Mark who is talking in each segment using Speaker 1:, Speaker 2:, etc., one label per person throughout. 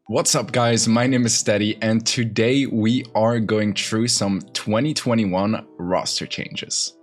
Speaker 1: What's up guys, my name is Steady and today we are going through some 2021 roster changes.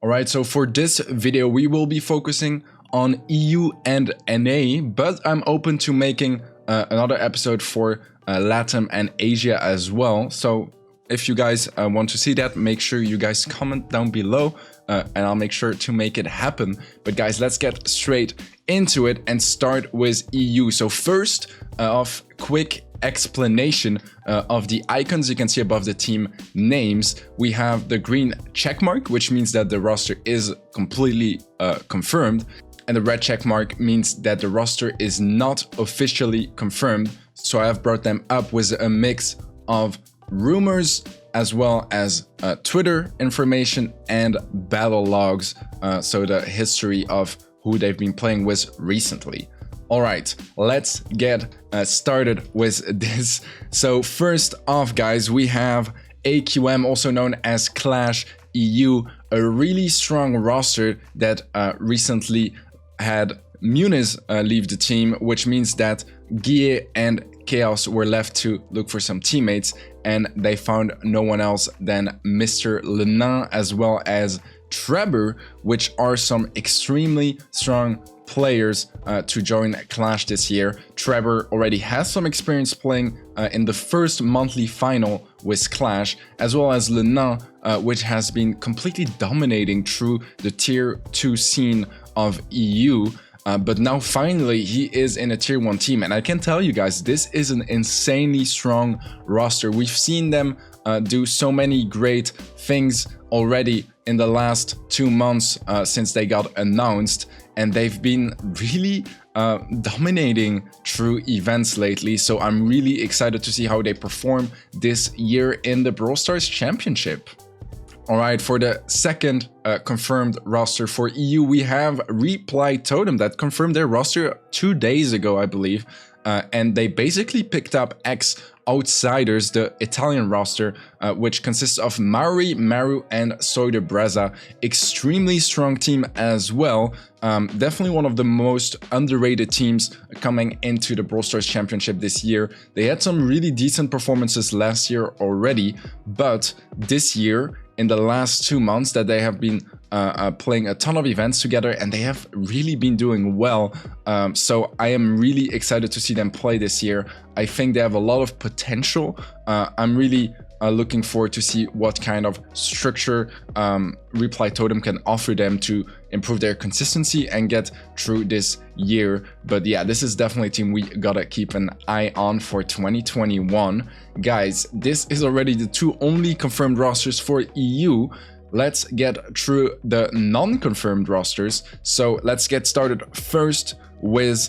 Speaker 1: Alright, so for this video we will be focusing on EU and NA, but I'm open to making another episode for LATAM and Asia as well. So if you guys want to see that, make sure you guys comment down below and I'll make sure to make it happen. But guys, let's get straight into it and start with EU. So first off, quick explanation of the icons you can see above the team names. We have the green check mark, which means that the roster is completely confirmed, and the red check mark means that the roster is not officially confirmed. So I have brought them up with a mix of rumors as well as Twitter information and battle logs, so the history of who they've been playing with recently. All right, let's get started with this. So first off, guys, we have AQM, also known as Clash EU, a really strong roster that recently had Muniz leave the team, which means that Guille and Chaos were left to look for some teammates, and they found no one else than Mr. Lenin as well as Trevor, which are some extremely strong players to join Clash this year. Trevor already has some experience playing in the first monthly final with Clash, as well as Lenin, which has been completely dominating through the tier 2 scene of EU. But now finally he is in a tier 1 team, and I can tell you guys, this is an insanely strong roster. We've seen them do so many great things already in the last 2 months since they got announced, and they've been really dominating through events lately. So I'm really excited to see how they perform this year in the Brawl Stars Championship. All right, for the second confirmed roster for EU, we have Reply Totem that confirmed their roster 2 days ago, I believe. And they basically picked up ex-outsiders, the Italian roster, which consists of Mauri, Maru, and Soy de Breza. Extremely strong team as well. Definitely one of the most underrated teams coming into the Brawl Stars Championship this year. They had some really decent performances last year already, but this year, in the last 2 months, that they have been playing a ton of events together, and they have really been doing well. So I am really excited to see them play this year. I think they have a lot of potential. I'm really looking forward to see what kind of structure Reply Totem can offer them to improve their consistency and get through this year. But yeah, this is definitely a team we gotta keep an eye on for 2021. Guys, this is already the 2 only confirmed rosters for EU. Let's get through the non-confirmed rosters. So let's get started first with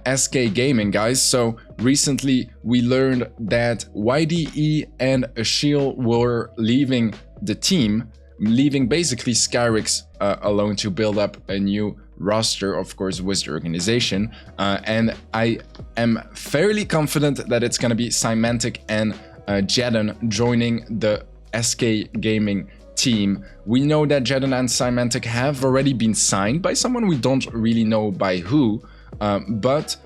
Speaker 1: SK Gaming, guys. So recently we learned that YDE and Ashil were leaving the team, leaving basically Skyrix alone to build up a new roster, of course, with the organization. And I am fairly confident that it's going to be Symantec and Jeden joining the SK Gaming team. We know that Jeden and Symantec have already been signed by someone, we don't really know by who. But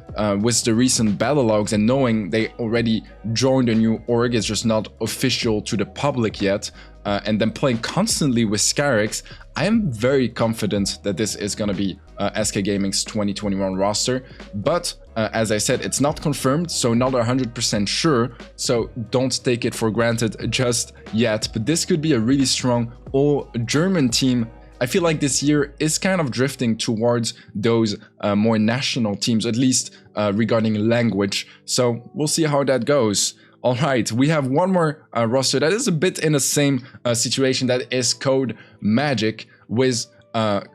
Speaker 1: with the recent battle logs and knowing they already joined a new org, it's just not official to the public yet, and then playing constantly with Skyrix, I am very confident that this is going to be SK Gaming's 2021 roster. But as I said, it's not confirmed, so not 100% sure, so don't take it for granted just yet. But this could be a really strong all-German team. I feel like this year is kind of drifting towards those more national teams, at least regarding language. So we'll see how that goes. All right, we have one more roster that is a bit in the same situation, that is Code Magic, with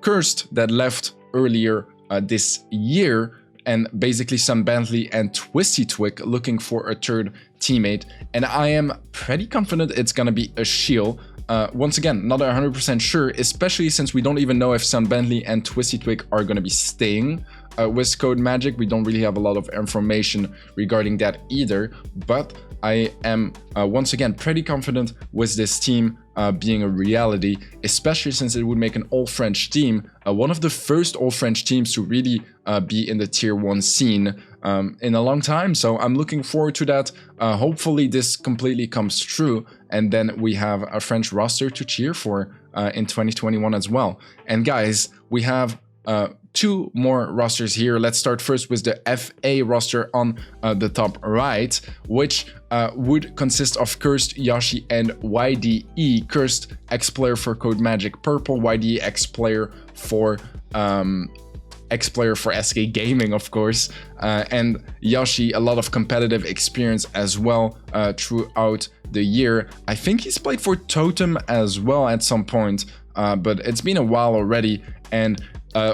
Speaker 1: Cursed that left earlier this year, and basically some Bentley and Twisty Twig looking for a third teammate. And I am pretty confident it's gonna be Ashil. Once again, not 100% sure, especially since we don't even know if Sun Bentley and Twisty Twig are going to be staying with Code Magic. We don't really have a lot of information regarding that either, but I am once again pretty confident with this team being a reality, especially since it would make an all-French team, one of the first all-French teams to really be in the tier 1 scene. in a long time. So I'm looking forward to that. Hopefully this completely comes true, and then we have a French roster to cheer for in 2021 as well. And guys, we have 2 more rosters here. Let's start first with the FA roster on the top right, which would consist of Cursed, Yoshi, and YDE. Cursed, ex-player for Code Magic Purple, YDE, ex-player for SK Gaming, of course, and Yoshi, a lot of competitive experience as well throughout the year. I think he's played for Totem as well at some point, but it's been a while already. And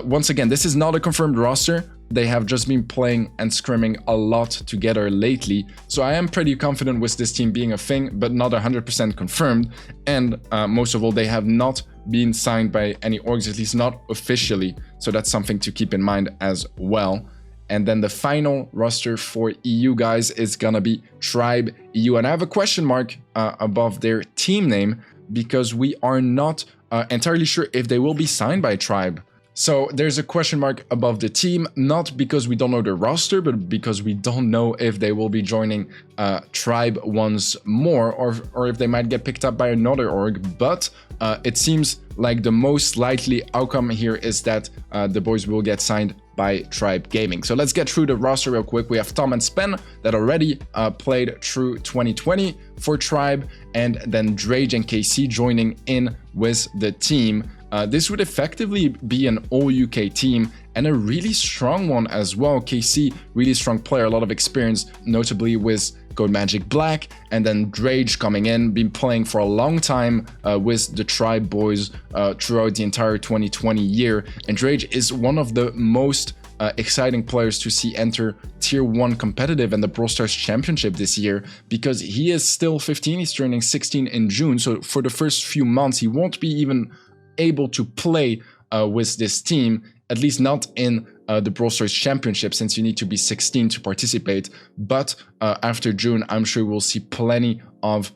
Speaker 1: once again, this is not a confirmed roster. They have just been playing and scrimming a lot together lately, so I am pretty confident with this team being a thing, but not 100% confirmed. And most of all, they have not been signed by any orgs, at least not officially, so that's something to keep in mind as well. And then the final roster for EU, guys, is gonna be Tribe EU, and I have a question mark above their team name because we are not entirely sure if they will be signed by Tribe. So there's a question mark above the team, not because we don't know the roster, but because we don't know if they will be joining Tribe once more, or if they might get picked up by another org. But it seems like the most likely outcome here is that the boys will get signed by Tribe Gaming. So let's get through the roster real quick. We have Tom and Spen that already played through 2020 for Tribe, and then Drage and KC joining in with the team. This would effectively be an all-UK team, and a really strong one as well. KC, really strong player, a lot of experience, notably with Code Magic Black, and then Drage coming in, been playing for a long time with the Tribe boys throughout the entire 2020 year. And Drage is one of the most exciting players to see enter Tier 1 competitive and the Brawl Stars Championship this year, because he is still 15, he's turning 16 in June, so for the first few months he won't be even able to play with this team, at least not in the Brawl Stars Championship, since you need to be 16 to participate. But after June, I'm sure we'll see plenty of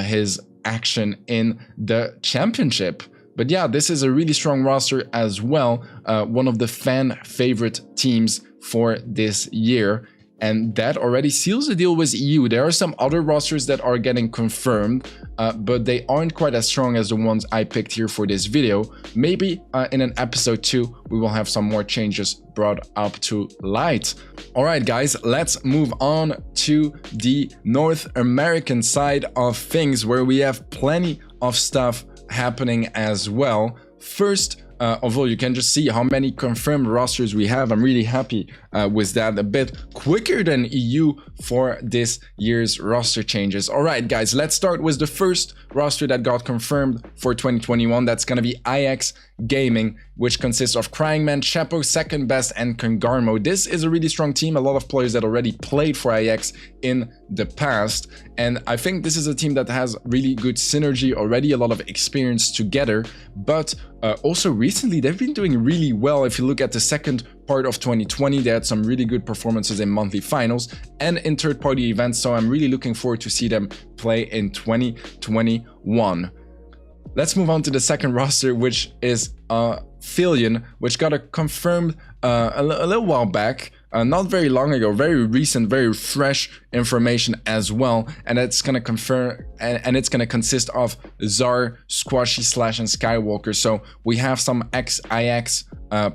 Speaker 1: his action in the championship. But yeah, this is a really strong roster as well, one of the fan favorite teams for this year. And that already seals the deal with EU. There are some other rosters that are getting confirmed, but they aren't quite as strong as the ones I picked here for this video. Maybe in an episode 2, we will have some more changes brought up to light. All right, guys, let's move on to the North American side of things, where we have plenty of stuff happening as well. First, although you can just see how many confirmed rosters we have, I'm really happy with that. A bit quicker than EU for this year's roster changes. All right, guys, let's start with the first roster that got confirmed for 2021. That's going to be IX Gaming, which consists of Cryingman, Chapo, Second Best, and Congarmo. This is a really strong team, a lot of players that already played for IX in the past, and I think this is a team that has really good synergy already, a lot of experience together, but also recently they've been doing really well. If you look at the second part of 2020, they had some really good performances in monthly finals and in third-party events, so I'm really looking forward to see them play in 2021. Let's move on to the second roster, which is Philion, which got a confirmed a little while back, not very long ago, very recent, very fresh information as well, and it's gonna confirm, and it's gonna consist of Zar, Squashy, Slash, and Skywalker. So we have some ex-IX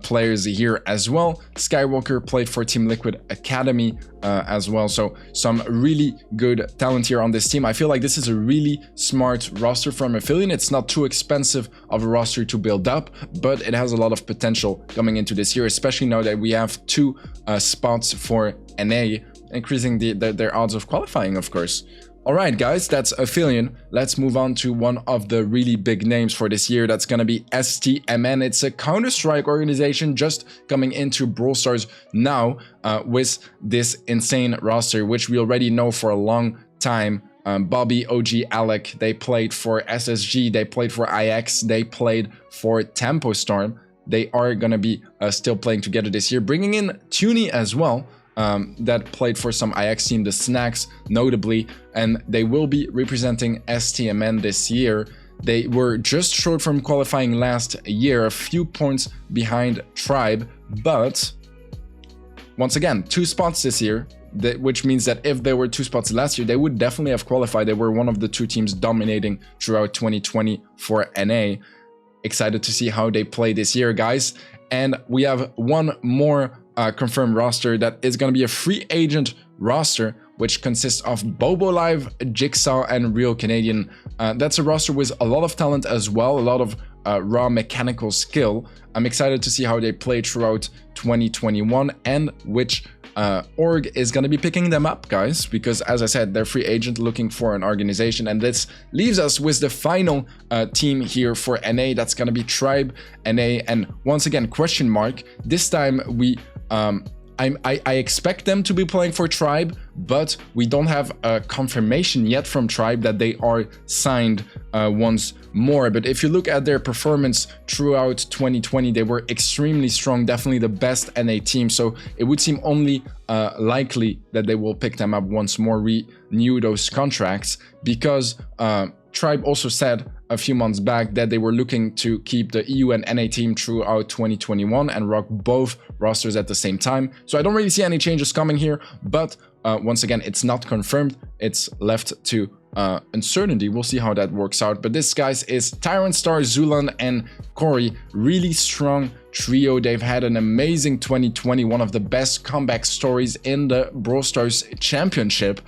Speaker 1: players here as well. Skywalker played for Team Liquid Academy as well, so some really good talent here on this team. I feel like this is a really smart roster from Philion. It's not too expensive of a roster to build up, but it has a lot of potential coming into this year, especially now that we have 2 spots for NA, increasing their odds of qualifying, of course. Alright guys, that's Philion. Let's move on to one of the really big names for this year. That's gonna be STMN. It's a Counter-Strike organization just coming into Brawl Stars now with this insane roster, which we already know for a long time. Bobby, OG, Alec, they played for SSG, they played for IX, they played for Tempo Storm. They are gonna be still playing together this year, bringing in Tuny as well. That played for some IX team, the Snacks notably, and they will be representing STMN this year. They were just short from qualifying last year, a few points behind Tribe, but once again, 2 spots this year, which means that if there were 2 spots last year, they would definitely have qualified. They were one of the 2 teams dominating throughout 2020 for NA. Excited to see how they play this year, guys. And we have one more confirmed roster that is going to be a free agent roster, which consists of Bobo Live, Jigsaw, and Real Canadian. That's a roster with a lot of talent as well, a lot of raw mechanical skill. I'm excited to see how they play throughout 2021 and which org is going to be picking them up, guys, because as I said, they're free agent looking for an organization, and this leaves us with the final team here for NA. That's going to be Tribe NA, and once again, question mark. This time we I expect them to be playing for Tribe, but we don't have a confirmation yet from Tribe that they are signed once more. But if you look at their performance throughout 2020, they were extremely strong, definitely the best NA team. So it would seem only likely that they will pick them up once more, renew those contracts, because Tribe also said a few months back that they were looking to keep the EU and NA team throughout 2021 and rock both rosters at the same time. So I don't really see any changes coming here, but once again, it's not confirmed. It's left to uncertainty. We'll see how that works out. But this, guys, is Tyrant Star, Zulan, and Corey. Really strong trio. They've had an amazing 2020, one of the best comeback stories in the Brawl Stars Championship.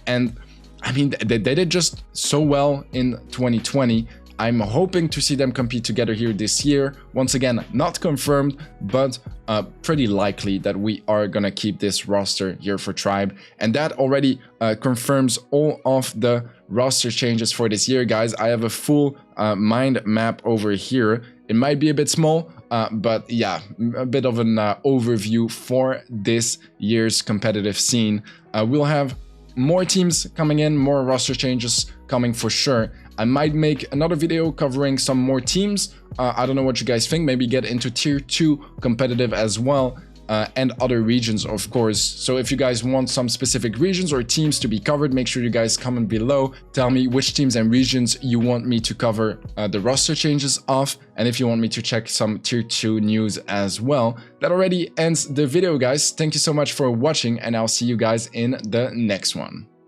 Speaker 1: And I mean, they did just so well in 2020. I'm hoping to see them compete together here this year. Once again, not confirmed, but pretty likely that we are gonna keep this roster here for Tribe. And that already confirms all of the roster changes for this year, guys. I have a full mind map over here. It might be a bit small, but yeah, a bit of an overview for this year's competitive scene. We'll have more teams coming in, more roster changes coming for sure. I might make another video covering some more teams. I don't know what you guys think. Maybe get into tier 2 competitive as well, and other regions, of course. So if you guys want some specific regions or teams to be covered, make sure you guys comment below. Tell me which teams and regions you want me to cover the roster changes of, and if you want me to check some tier 2 news as well. That already ends the video, guys. Thank you so much for watching, and I'll see you guys in the next one.